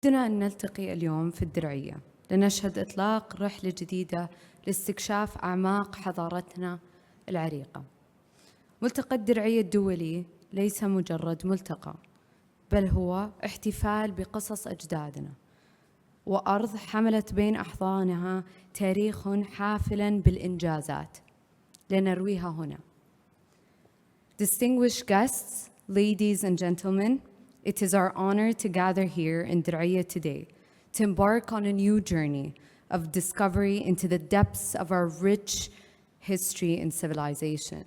بدنا أن نلتقي اليوم في الدرعية لنشهد إطلاق رحلة جديدة لاستكشاف أعماق حضارتنا العريقة. ملتقى الدرعية الدولي ليس مجرد ملتقى، بل هو احتفال بقصص أجدادنا وأرض حملت بين أحضانها تاريخ حافلاً بالإنجازات لنرويها هنا. Distinguished guests, ladies and gentlemen, it is our honor to gather here in Dir'iyah today to embark on a new journey of discovery into the depths of our rich history and civilization.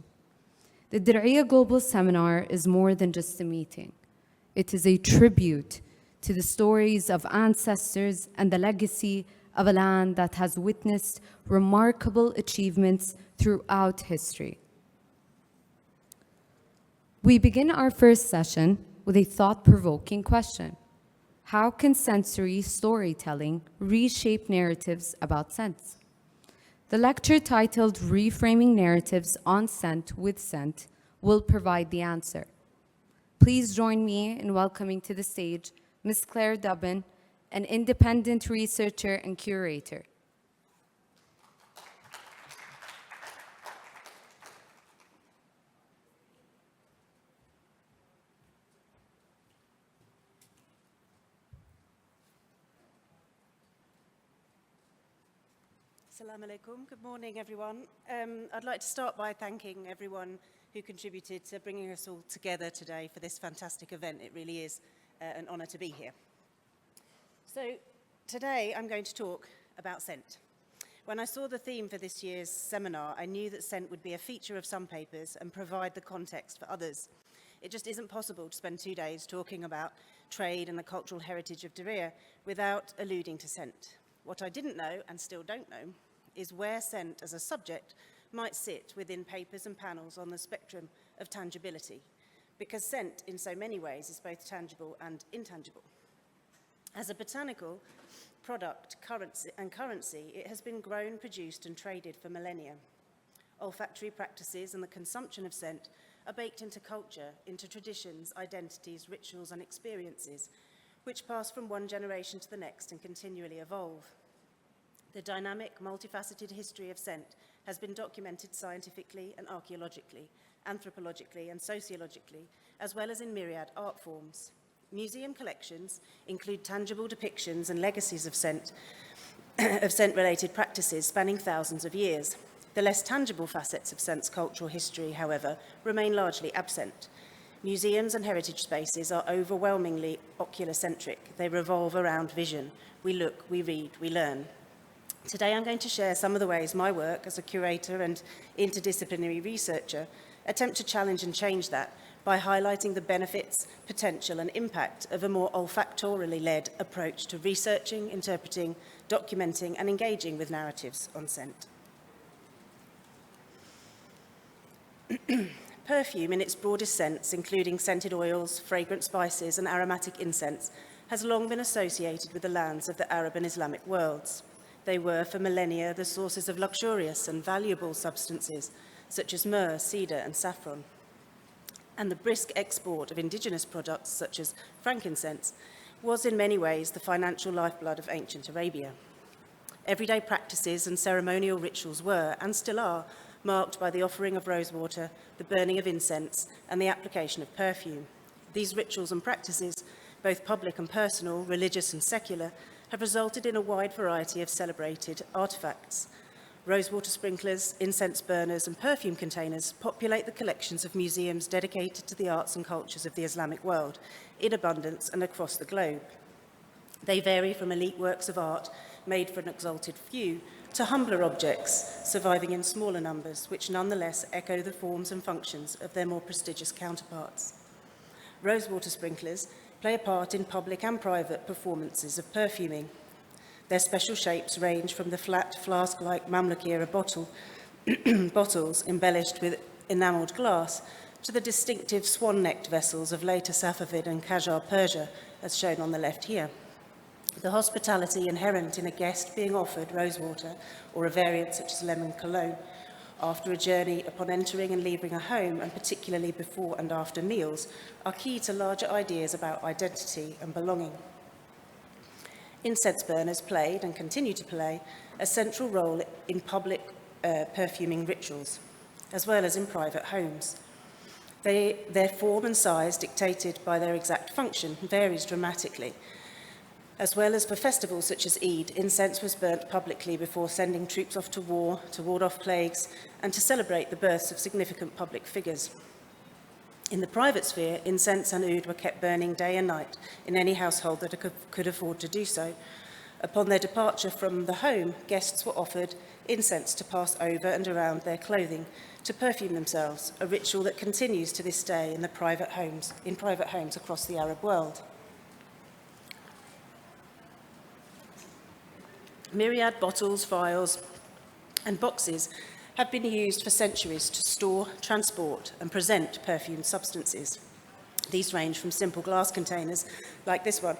The Dir'iyah Global Seminar is more than just a meeting. It is a tribute to the stories of ancestors and the legacy of a land that has witnessed remarkable achievements throughout history. We begin our first session with a thought-provoking question. How can sensory storytelling reshape narratives about scent? The lecture titled Reframing Narratives on Scent with Scent will provide the answer. Please join me in welcoming to the stage Ms. Claire Dubbin, an independent researcher and curator. Assalamu alaikum. Good morning, everyone. I'd like to start by thanking everyone who contributed to bringing us all together today for this fantastic event. It really is an honor to be here. So today I'm going to talk about scent. When I saw the theme for this year's seminar, I knew that scent would be a feature of some papers and provide the context for others. It just isn't possible to spend 2 days talking about trade and the cultural heritage of Dir'iyah without alluding to scent. What I didn't know, and still don't know, is where scent as a subject might sit within papers and panels on the spectrum of tangibility, because scent in so many ways is both tangible and intangible. As a botanical product currency, it has been grown, produced and traded for millennia. Olfactory practices and the consumption of scent are baked into culture, into traditions, identities, rituals and experiences, which pass from one generation to the next and continually evolve. The dynamic, multifaceted history of scent has been documented scientifically and archaeologically, anthropologically and sociologically, as well as in myriad art forms. Museum collections include tangible depictions and legacies of scent, of scent-related practices spanning thousands of years. The less tangible facets of scent's cultural history, however, remain largely absent. Museums and heritage spaces are overwhelmingly ocular-centric. They revolve around vision. We look, we read, we learn. Today I'm going to share some of the ways my work as a curator and interdisciplinary researcher attempt to challenge and change that by highlighting the benefits, potential and impact of a more olfactorily-led approach to researching, interpreting, documenting and engaging with narratives on scent. Perfume in its broadest sense, including scented oils, fragrant spices and aromatic incense, has long been associated with the lands of the Arab and Islamic worlds. They were for millennia the sources of luxurious and valuable substances such as myrrh, cedar and saffron. And the brisk export of indigenous products such as frankincense was in many ways the financial lifeblood of ancient Arabia. Everyday practices and ceremonial rituals were, and still are, marked by the offering of rosewater, the burning of incense, and the application of perfume. These rituals and practices, both public and personal, religious and secular, have resulted in a wide variety of celebrated artifacts. Rosewater sprinklers, incense burners, and perfume containers populate the collections of museums dedicated to the arts and cultures of the Islamic world, in abundance and across the globe. They vary from elite works of art made for an exalted few to humbler objects surviving in smaller numbers, which nonetheless echo the forms and functions of their more prestigious counterparts. Rosewater sprinklers play a part in public and private performances of perfuming. Their special shapes range from the flat, flask-like Mamluk-era bottles embellished with enamelled glass to the distinctive swan-necked vessels of later Safavid and Qajar Persia, as shown on the left here. The hospitality inherent in a guest being offered rosewater, or a variant such as lemon cologne, after a journey upon entering and leaving a home, and particularly before and after meals, are key to larger ideas about identity and belonging. Incense burners played and continue to play a central role in public perfuming rituals, as well as in private homes. Their form and size, dictated by their exact function, varies dramatically. As well as for festivals such as Eid, incense was burnt publicly before sending troops off to war, to ward off plagues, and to celebrate the births of significant public figures. In the private sphere, incense and oud were kept burning day and night in any household that could afford to do so. Upon their departure from the home, guests were offered incense to pass over and around their clothing, to perfume themselves, a ritual that continues to this day in private homes across the Arab world. Myriad bottles, vials, and boxes have been used for centuries to store, transport, and present perfumed substances. These range from simple glass containers, like this one,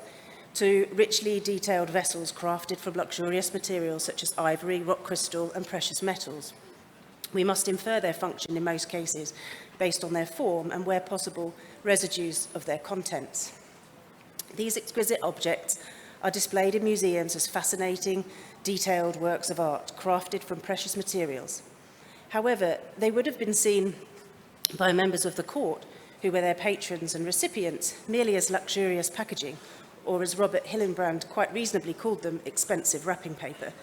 to richly detailed vessels crafted from luxurious materials such as ivory, rock crystal, and precious metals. We must infer their function in most cases based on their form and, where possible, residues of their contents. These exquisite objects are displayed in museums as fascinating, detailed works of art crafted from precious materials. However, they would have been seen by members of the court, who were their patrons and recipients, merely as luxurious packaging, or as Robert Hillenbrand quite reasonably called them, expensive wrapping paper.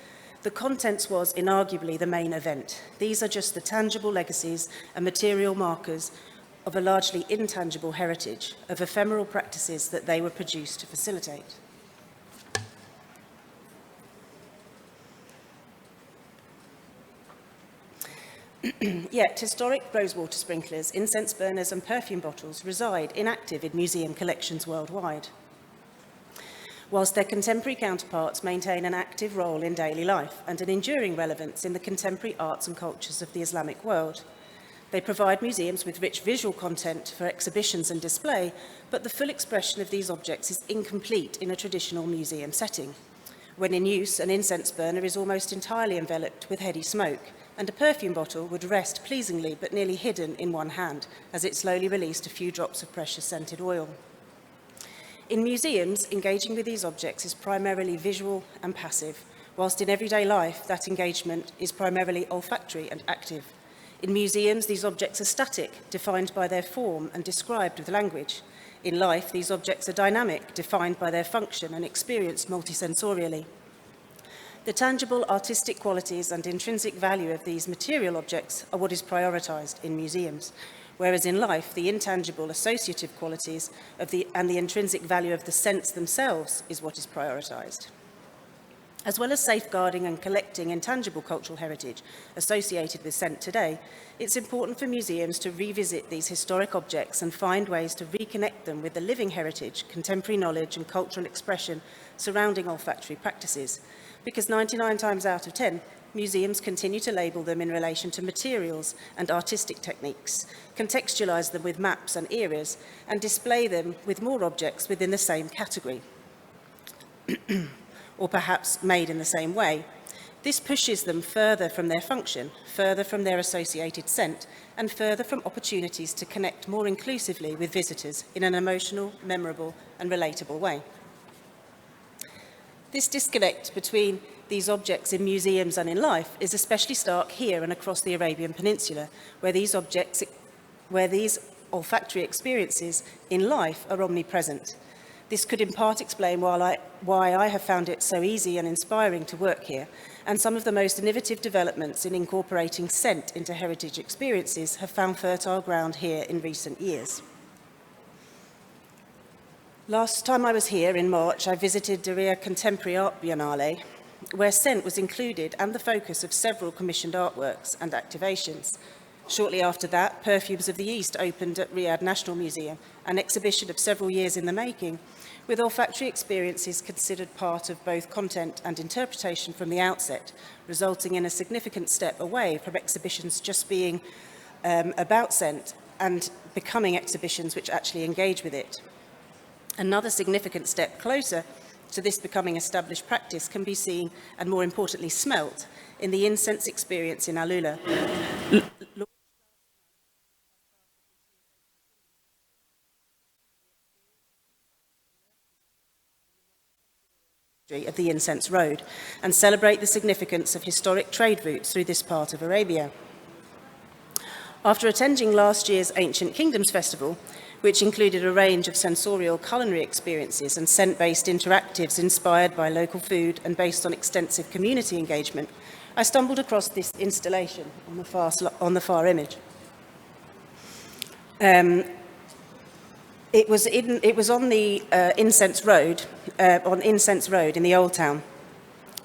The contents was inarguably the main event. These are just the tangible legacies and material markers of a largely intangible heritage, of ephemeral practices that they were produced to facilitate. Yet, historic rosewater sprinklers, incense burners, and perfume bottles reside inactive in museum collections worldwide, whilst their contemporary counterparts maintain an active role in daily life and an enduring relevance in the contemporary arts and cultures of the Islamic world. They provide museums with rich visual content for exhibitions and display, but the full expression of these objects is incomplete in a traditional museum setting. When in use, an incense burner is almost entirely enveloped with heady smoke, and a perfume bottle would rest pleasingly but nearly hidden in one hand as it slowly released a few drops of precious scented oil. In museums, engaging with these objects is primarily visual and passive, whilst in everyday life that engagement is primarily olfactory and active. In museums, these objects are static, defined by their form and described with language. In life, these objects are dynamic, defined by their function and experienced multisensorially. The tangible artistic qualities and intrinsic value of these material objects are what is prioritised in museums, whereas in life, the intangible associative qualities and the intrinsic value of the scents themselves is what is prioritised. As well as safeguarding and collecting intangible cultural heritage associated with scent today, it's important for museums to revisit these historic objects and find ways to reconnect them with the living heritage, contemporary knowledge, and cultural expression surrounding olfactory practices. Because 99 times out of 10, museums continue to label them in relation to materials and artistic techniques, contextualise them with maps and eras, and display them with more objects within the same category, or perhaps made in the same way. This pushes them further from their function, further from their associated scent, and further from opportunities to connect more inclusively with visitors in an emotional, memorable, and relatable way. This disconnect between these objects in museums and in life is especially stark here and across the Arabian Peninsula, where these olfactory experiences in life are omnipresent. This could in part explain why I have found it so easy and inspiring to work here, and some of the most innovative developments in incorporating scent into heritage experiences have found fertile ground here in recent years. Last time I was here in March, I visited Diriyah Contemporary Art Biennale, where scent was included and the focus of several commissioned artworks and activations. Shortly after that, Perfumes of the East opened at Riyadh National Museum, an exhibition of several years in the making, with olfactory experiences considered part of both content and interpretation from the outset, resulting in a significant step away from exhibitions just being about scent and becoming exhibitions which actually engage with it. Another significant step closer to this becoming established practice can be seen, and more importantly smelt, in the incense experience in Alula. of the Incense Road and celebrate the significance of historic trade routes through this part of Arabia. After attending last year's Ancient Kingdoms Festival, which included a range of sensorial culinary experiences and scent-based interactives inspired by local food and based on extensive community engagement, I stumbled across this installation on the far image. It was on the Incense Road in the Old Town.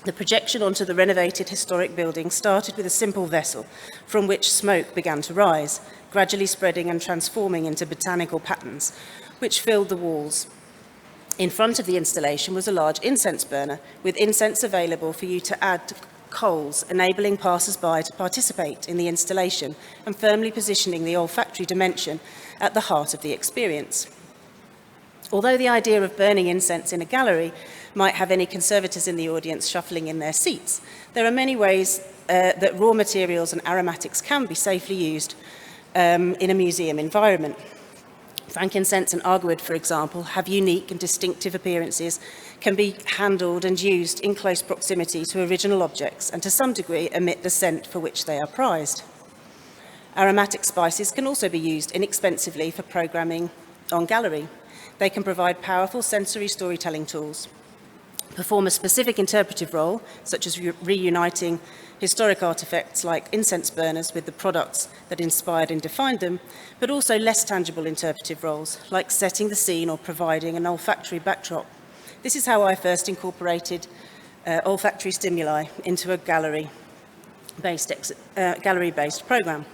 The projection onto the renovated historic building started with a simple vessel from which smoke began to rise, gradually spreading and transforming into botanical patterns, which filled the walls. In front of the installation was a large incense burner with incense available for you to add to coals, enabling passers-by to participate in the installation and firmly positioning the olfactory dimension at the heart of the experience. Although the idea of burning incense in a gallery might have any conservators in the audience shuffling in their seats, there are many ways that raw materials and aromatics can be safely used in a museum environment. Frankincense and agarwood, for example, have unique and distinctive appearances, can be handled and used in close proximity to original objects and to some degree emit the scent for which they are prized. Aromatic spices can also be used inexpensively for programming on gallery. They can provide powerful sensory storytelling tools, perform a specific interpretive role, such as reuniting historic artifacts like incense burners with the products that inspired and defined them, but also less tangible interpretive roles, like setting the scene or providing an olfactory backdrop. This is how I first incorporated olfactory stimuli into a gallery-based program.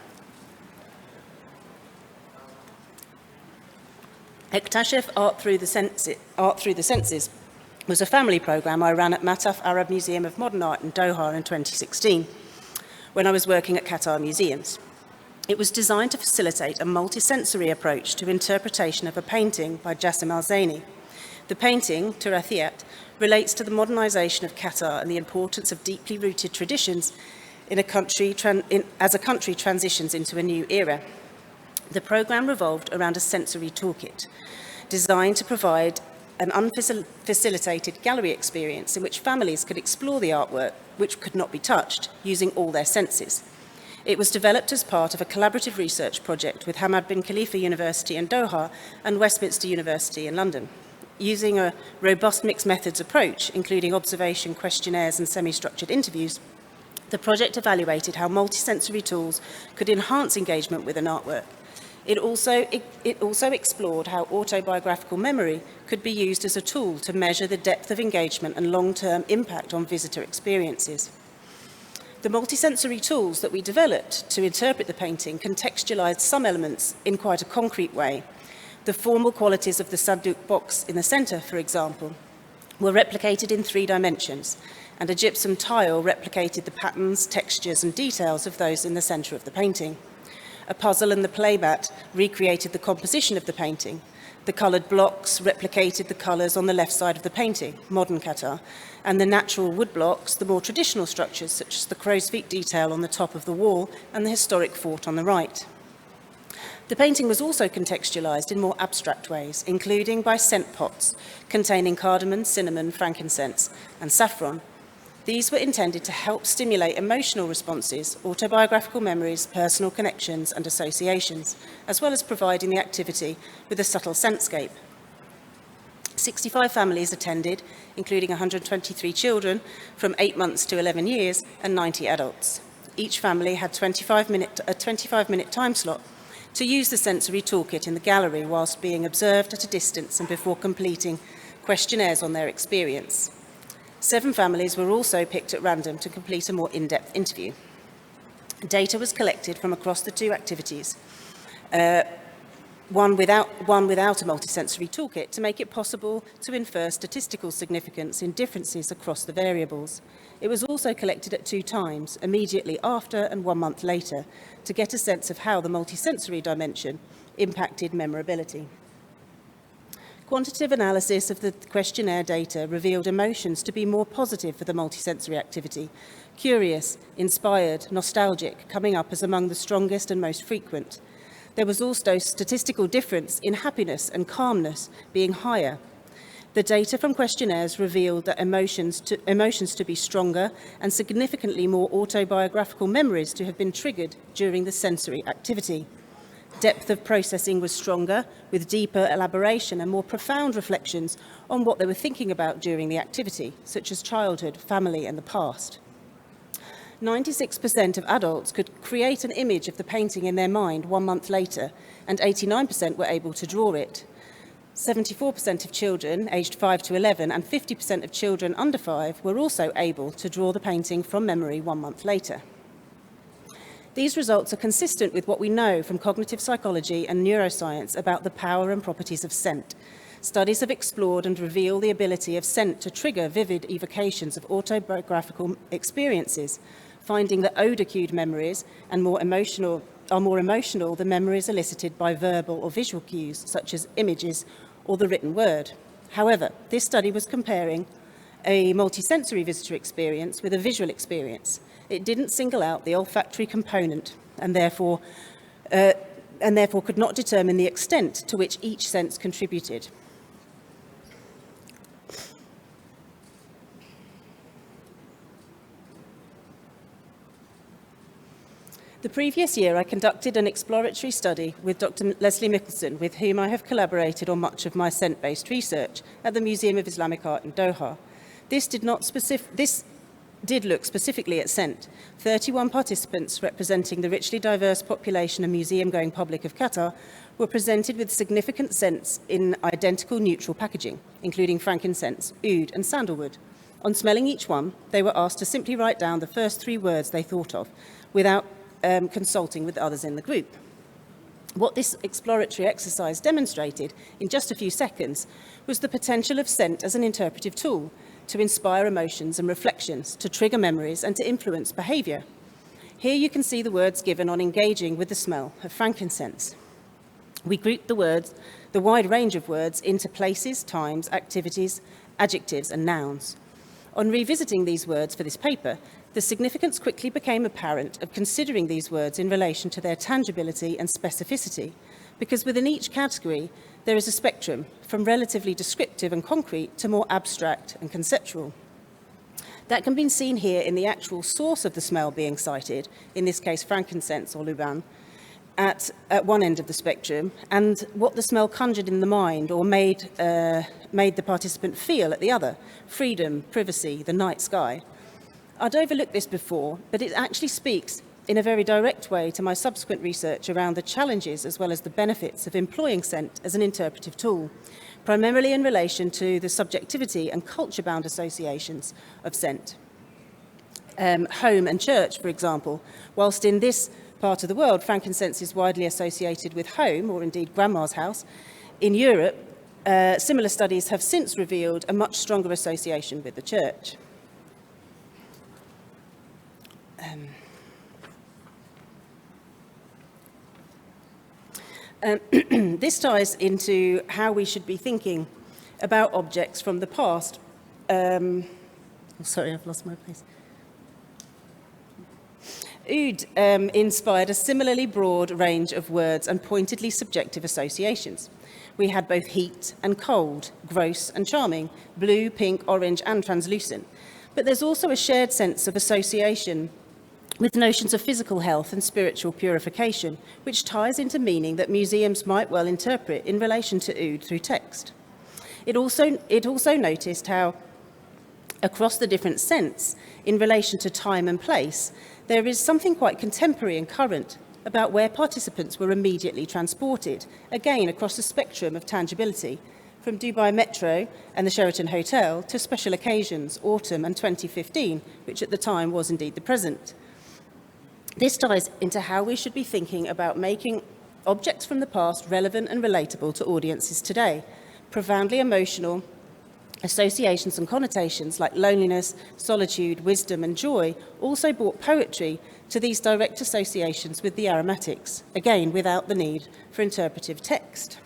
Ektashef Art Through the Senses was a family program I ran at Mataf Arab Museum of Modern Art in Doha in 2016, when I was working at Qatar Museums. It was designed to facilitate a multisensory approach to interpretation of a painting by Jassim Al-Zaini. The painting, Turathiyat, relates to the modernization of Qatar and the importance of deeply rooted traditions in a country as a country transitions into a new era. The program revolved around a sensory toolkit designed to provide an unfacilitated gallery experience in which families could explore the artwork which could not be touched, using all their senses. It was developed as part of a collaborative research project with Hamad bin Khalifa University in Doha and Westminster University in London. Using a robust mixed methods approach, including observation, questionnaires and semi-structured interviews, the project evaluated how multisensory tools could enhance engagement with an artwork. It also explored how autobiographical memory could be used as a tool to measure the depth of engagement and long-term impact on visitor experiences. The multisensory tools that we developed to interpret the painting contextualized some elements in quite a concrete way. The formal qualities of the Sanduk box in the center, for example, were replicated in 3 dimensions, and a gypsum tile replicated the patterns, textures, and details of those in the center of the painting. A puzzle and the playmat recreated the composition of the painting. The coloured blocks replicated the colours on the left side of the painting, modern Qatar, and the natural wood blocks, the more traditional structures, such as the crow's feet detail on the top of the wall and the historic fort on the right. The painting was also contextualised in more abstract ways, including by scent pots containing cardamom, cinnamon, frankincense, and saffron. These were intended to help stimulate emotional responses, autobiographical memories, personal connections and associations, as well as providing the activity with a subtle scentscape. 65 families attended, including 123 children from 8 months to 11 years and 90 adults. Each family had a 25-minute time slot to use the sensory toolkit in the gallery whilst being observed at a distance and before completing questionnaires on their experience. 7 families were also picked at random to complete a more in-depth interview. Data was collected from across the 2 activities, one without a multisensory toolkit, to make it possible to infer statistical significance in differences across the variables. It was also collected at 2 times, immediately after and 1 month later, to get a sense of how the multisensory dimension impacted memorability. Quantitative analysis of the questionnaire data revealed emotions to be more positive for the multisensory activity, curious, inspired, nostalgic, coming up as among the strongest and most frequent. There was also statistical difference in happiness and calmness being higher. The data from questionnaires revealed that emotions to be stronger and significantly more autobiographical memories to have been triggered during the sensory activity. Depth of processing was stronger, with deeper elaboration and more profound reflections on what they were thinking about during the activity, such as childhood, family, and the past. 96% of adults could create an image of the painting in their mind 1 month later, and 89% were able to draw it. 74% of children aged 5 to 11 and 50% of children under 5 were also able to draw the painting from memory 1 month later. These results are consistent with what we know from cognitive psychology and neuroscience about the power and properties of scent. Studies have explored and revealed the ability of scent to trigger vivid evocations of autobiographical experiences, finding that odor-cued memories are more emotional than memories elicited by verbal or visual cues, such as images or the written word. However, this study was comparing a multisensory visitor experience with a visual experience. It didn't single out the olfactory component and therefore could not determine the extent to which each sense contributed. The previous year, I conducted an exploratory study with Dr. Leslie Mickelson, with whom I have collaborated on much of my scent-based research at the Museum of Islamic Art in Doha. This did look specifically at scent. 31 participants representing the richly diverse population and museum-going public of Qatar were presented with significant scents in identical neutral packaging, including frankincense, oud, and sandalwood. On smelling each one, they were asked to simply write down the first 3 words they thought of, without consulting with others in the group. What this exploratory exercise demonstrated in just a few seconds was the potential of scent as an interpretive tool to inspire emotions and reflections, to trigger memories, and to influence behaviour. Here you can see the words given on engaging with the smell of frankincense. We grouped the wide range of words into places, times, activities, adjectives, and nouns. On revisiting these words for this paper, the significance quickly became apparent of considering these words in relation to their tangibility and specificity, because within each category, there is a spectrum from relatively descriptive and concrete to more abstract and conceptual. That can be seen here in the actual source of the smell being cited, in this case frankincense or luban, at one end of the spectrum, and what the smell conjured in the mind or made the participant feel at the other: freedom, privacy, the night sky. I'd overlooked this before, but it actually speaks in a very direct way to my subsequent research around the challenges as well as the benefits of employing scent as an interpretive tool, primarily in relation to the subjectivity and culture-bound associations of scent. Home and church, for example, whilst in this part of the world frankincense is widely associated with home, or indeed grandma's house, in Europe, similar studies have since revealed a much stronger association with the church. This ties into how we should be thinking about objects from the past. Sorry, I've lost my place. Oud inspired a similarly broad range of words and pointedly subjective associations. We had both heat and cold, gross and charming, blue, pink, orange, and translucent. But there's also a shared sense of association with notions of physical health and spiritual purification, which ties into meaning that museums might well interpret in relation to oud through text. It also noticed how, across the different scents, in relation to time and place, there is something quite contemporary and current about where participants were immediately transported, again across the spectrum of tangibility, from Dubai Metro and the Sheraton Hotel to special occasions, autumn and 2015, which at the time was indeed the present. This ties into how we should be thinking about making objects from the past relevant and relatable to audiences today. Profoundly emotional associations and connotations like loneliness, solitude, wisdom, and joy also brought poetry to these direct associations with the aromatics, again without the need for interpretive text.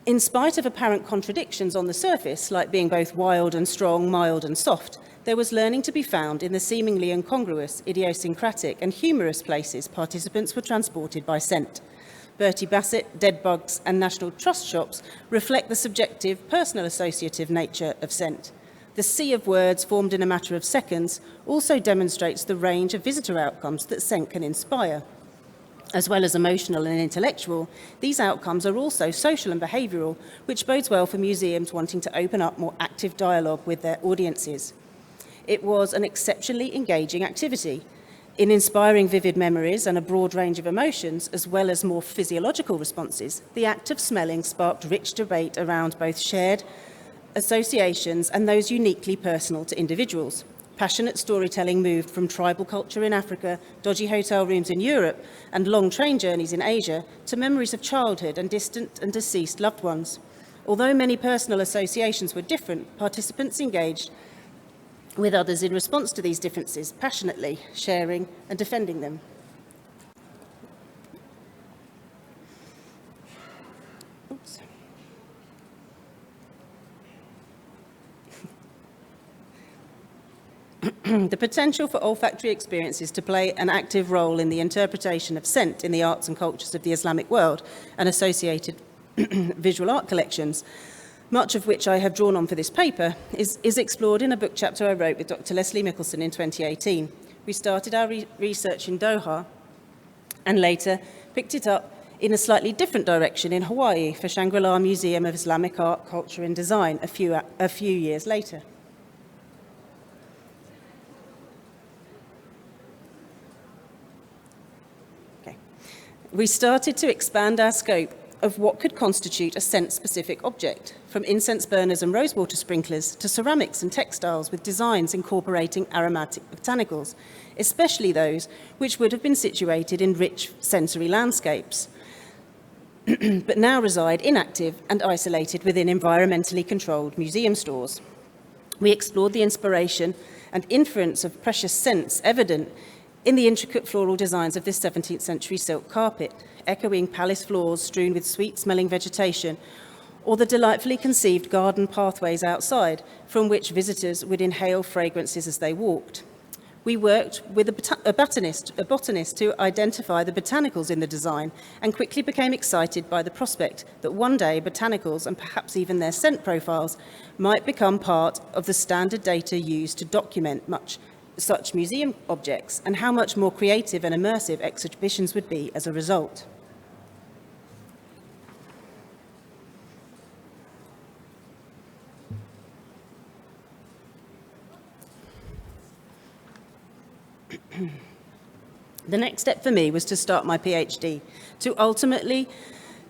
In spite of apparent contradictions on the surface, like being both wild and strong, mild and soft, there was learning to be found in the seemingly incongruous, idiosyncratic and humorous places participants were transported by scent. Bertie Bassett, Dead Bugs, and National Trust shops reflect the subjective, personal associative nature of scent. The sea of words formed in a matter of seconds also demonstrates the range of visitor outcomes that scent can inspire. As well as emotional and intellectual, these outcomes are also social and behavioural, which bodes well for museums wanting to open up more active dialogue with their audiences. It was an exceptionally engaging activity. In inspiring vivid memories and a broad range of emotions, as well as more physiological responses, the act of smelling sparked rich debate around both shared associations and those uniquely personal to individuals. Passionate storytelling moved from tribal culture in Africa, dodgy hotel rooms in Europe, and long train journeys in Asia to memories of childhood and distant and deceased loved ones. Although many personal associations were different, participants engaged with others in response to these differences, passionately sharing and defending them. Oops. The potential for olfactory experiences to play an active role in the interpretation of scent in the arts and cultures of the Islamic world and associated visual art collections, much of which I have drawn on for this paper, is explored in a book chapter I wrote with Dr. Leslie Mickelson in 2018. We started our research in Doha and later picked it up in a slightly different direction in Hawaii for Shangri-La Museum of Islamic Art, Culture and Design a few years later. We started to expand our scope of what could constitute a scent-specific object, from incense burners and rosewater sprinklers to ceramics and textiles with designs incorporating aromatic botanicals, especially those which would have been situated in rich sensory landscapes, but now reside inactive and isolated within environmentally controlled museum stores. We explored the inspiration and inference of precious scents evident in the intricate floral designs of this 17th century silk carpet, echoing palace floors strewn with sweet-smelling vegetation, or the delightfully conceived garden pathways outside, from which visitors would inhale fragrances as they walked. We worked with a botanist to identify the botanicals in the design and quickly became excited by the prospect that one day botanicals, and perhaps even their scent profiles, might become part of the standard data used to document such museum objects, and how much more creative and immersive exhibitions would be as a result. The next step for me was to start my PhD, to ultimately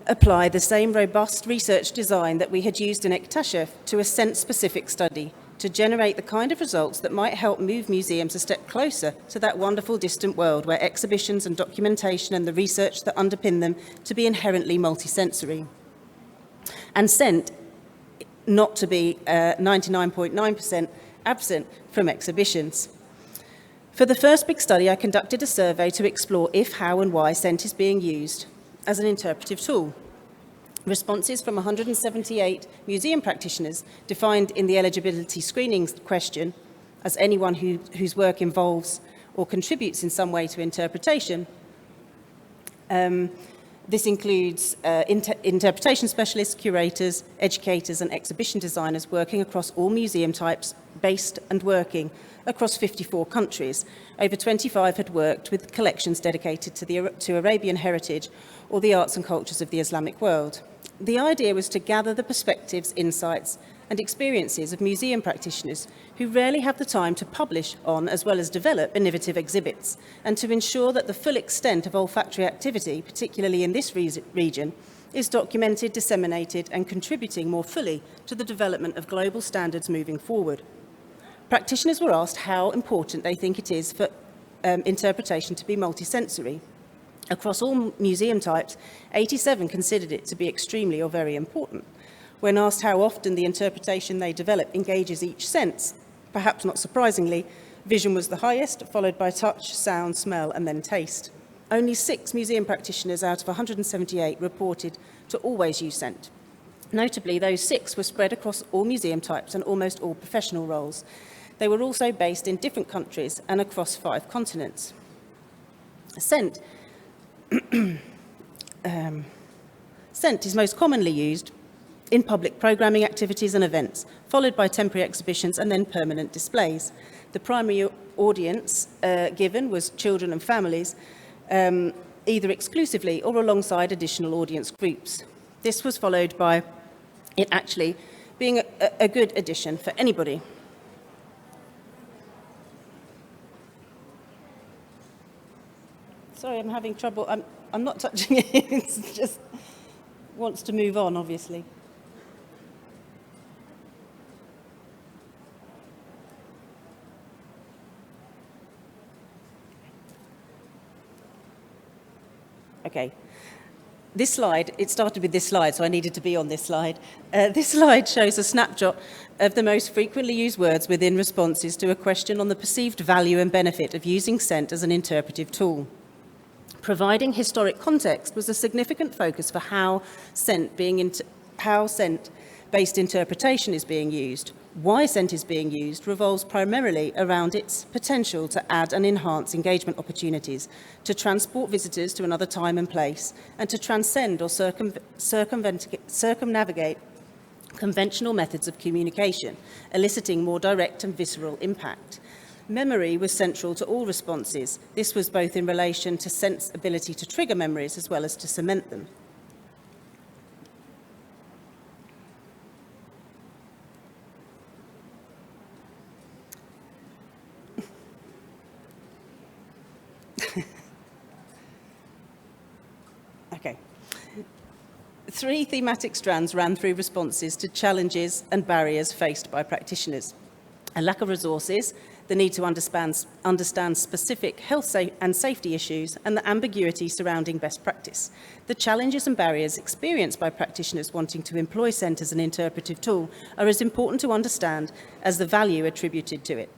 apply the same robust research design that we had used in Ektashef to a scent-specific study, to generate the kind of results that might help move museums a step closer to that wonderful distant world where exhibitions and documentation and the research that underpin them to be inherently multisensory. And scent not to be 99.9% absent from exhibitions. For the first big study, I conducted a survey to explore if, how and why scent is being used as an interpretive tool. Responses from 178 museum practitioners, defined in the eligibility screening question as anyone whose work involves or contributes in some way to interpretation. This includes interpretation specialists, curators, educators and exhibition designers working across all museum types, based and working across 54 countries. Over 25 had worked with collections dedicated to Arabian heritage or the arts and cultures of the Islamic world. The idea was to gather the perspectives, insights and experiences of museum practitioners who rarely have the time to publish on as well as develop innovative exhibits, and to ensure that the full extent of olfactory activity, particularly in this region, is documented, disseminated and contributing more fully to the development of global standards moving forward. Practitioners were asked how important they think it is for interpretation to be multisensory. Across all museum types, 87 considered it to be extremely or very important. When asked how often the interpretation they develop engages each sense, perhaps not surprisingly, vision was the highest, followed by touch, sound, smell, and then taste. Only 6 museum practitioners out of 178 reported to always use scent. Notably, those 6 were spread across all museum types and almost all professional roles. They were also based in different countries and across 5 continents. Scent Scent is most commonly used in public programming activities and events, followed by temporary exhibitions and then permanent displays. The primary audience given was children and families, either exclusively or alongside additional audience groups. This was followed by it actually being a good addition for anybody. Sorry, I'm having trouble. I'm not touching it. It just wants to move on, obviously. Okay. This slide, it started with this slide, so I needed to be on this slide. This slide shows a snapshot of the most frequently used words within responses to a question on the perceived value and benefit of using scent as an interpretive tool. Providing historic context was a significant focus for how scent-based interpretation is being used. Why scent is being used revolves primarily around its potential to add and enhance engagement opportunities, to transport visitors to another time and place, and to transcend or circumnavigate conventional methods of communication, eliciting more direct and visceral impact. Memory was central to all responses. This was both in relation to scent's ability to trigger memories as well as to cement them. Okay. 3 thematic strands ran through responses to challenges and barriers faced by practitioners. A lack of resources, the need to understand specific health and safety issues, and the ambiguity surrounding best practice. The challenges and barriers experienced by practitioners wanting to employ scent as an interpretive tool are as important to understand as the value attributed to it.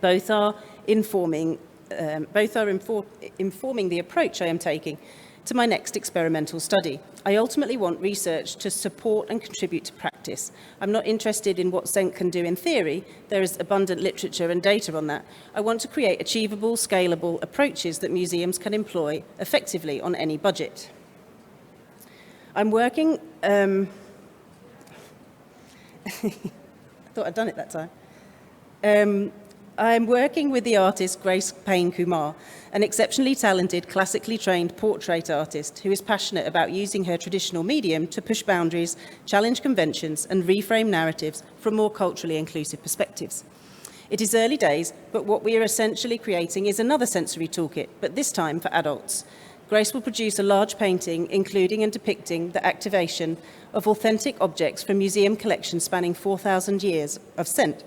Both are informing the approach I am taking to my next experimental study. I ultimately want research to support and contribute to practice. I'm not interested in what scent can do in theory. There is abundant literature and data on that. I want to create achievable, scalable approaches that museums can employ effectively on any budget. I'm working... I thought I'd done it that time. I'm working with the artist Grace Payne-Kumar, an exceptionally talented, classically trained portrait artist who is passionate about using her traditional medium to push boundaries, challenge conventions, and reframe narratives from more culturally inclusive perspectives. It is early days, but what we are essentially creating is another sensory toolkit, but this time for adults. Grace will produce a large painting including and depicting the activation of authentic objects from museum collections spanning 4,000 years of scent.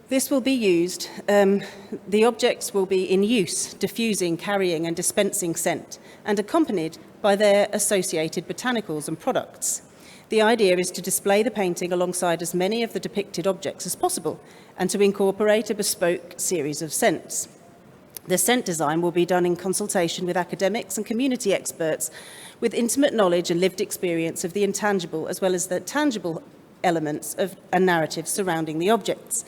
This will be used, the objects will be in use, diffusing, carrying and dispensing scent, and accompanied by their associated botanicals and products. The idea is to display the painting alongside as many of the depicted objects as possible, and to incorporate a bespoke series of scents. The scent design will be done in consultation with academics and community experts with intimate knowledge and lived experience of the intangible as well as the tangible elements and narratives surrounding the objects.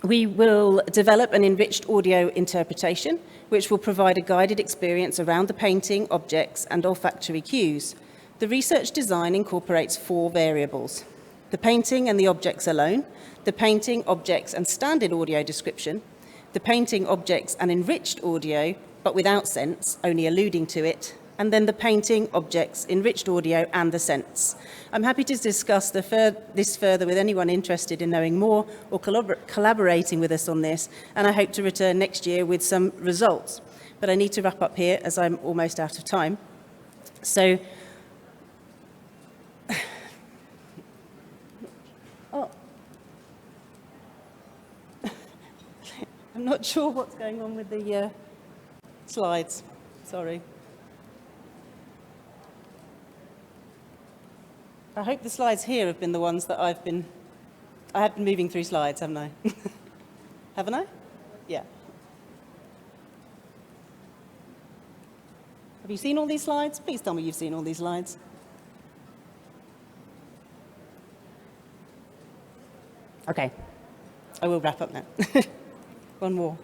We will develop an enriched audio interpretation, which will provide a guided experience around the painting, objects, and olfactory cues. The research design incorporates 4 variables: the painting and the objects alone, the painting, objects, and standard audio description, the painting, objects, and enriched audio, but without scents, only alluding to it, and then the painting, objects, enriched audio, and the scents. I'm happy to discuss this further with anyone interested in knowing more or collaborating with us on this, and I hope to return next year with some results. But I need to wrap up here as I'm almost out of time. So, I'm not sure what's going on with the slides. Sorry. I hope the slides here have been the ones that I have been moving through slides, haven't I? Haven't I? Yeah. Have you seen all these slides? Please tell me you've seen all these slides. Okay. I will wrap up now. One more.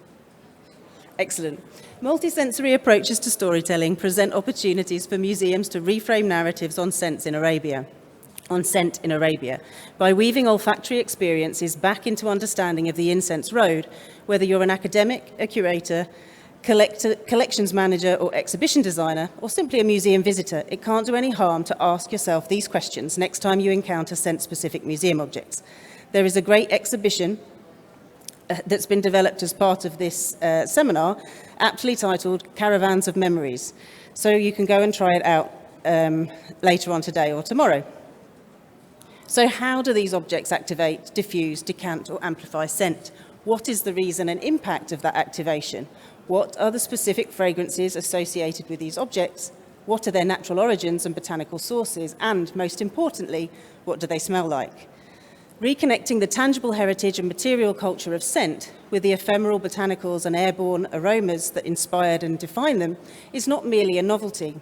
Excellent. Multisensory approaches to storytelling present opportunities for museums to reframe narratives on scent in Arabia, by weaving olfactory experiences back into understanding of the incense road, whether you're an academic, a curator, collections manager or exhibition designer, or simply a museum visitor. It can't do any harm to ask yourself these questions next time you encounter scent-specific museum objects. There is a great exhibition that's been developed as part of this seminar, aptly titled Caravans of Memories. So you can go and try it out later on today or tomorrow. So how do these objects activate, diffuse, decant or amplify scent? What is the reason and impact of that activation? What are the specific fragrances associated with these objects? What are their natural origins and botanical sources? And most importantly, what do they smell like? Reconnecting the tangible heritage and material culture of scent with the ephemeral botanicals and airborne aromas that inspired and define them is not merely a novelty.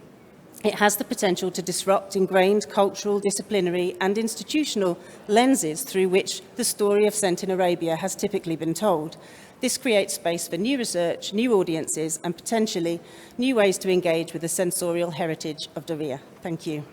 It has the potential to disrupt ingrained cultural, disciplinary and institutional lenses through which the story of scent in Arabia has typically been told. This creates space for new research, new audiences and potentially new ways to engage with the sensorial heritage of Diriyah. Thank you.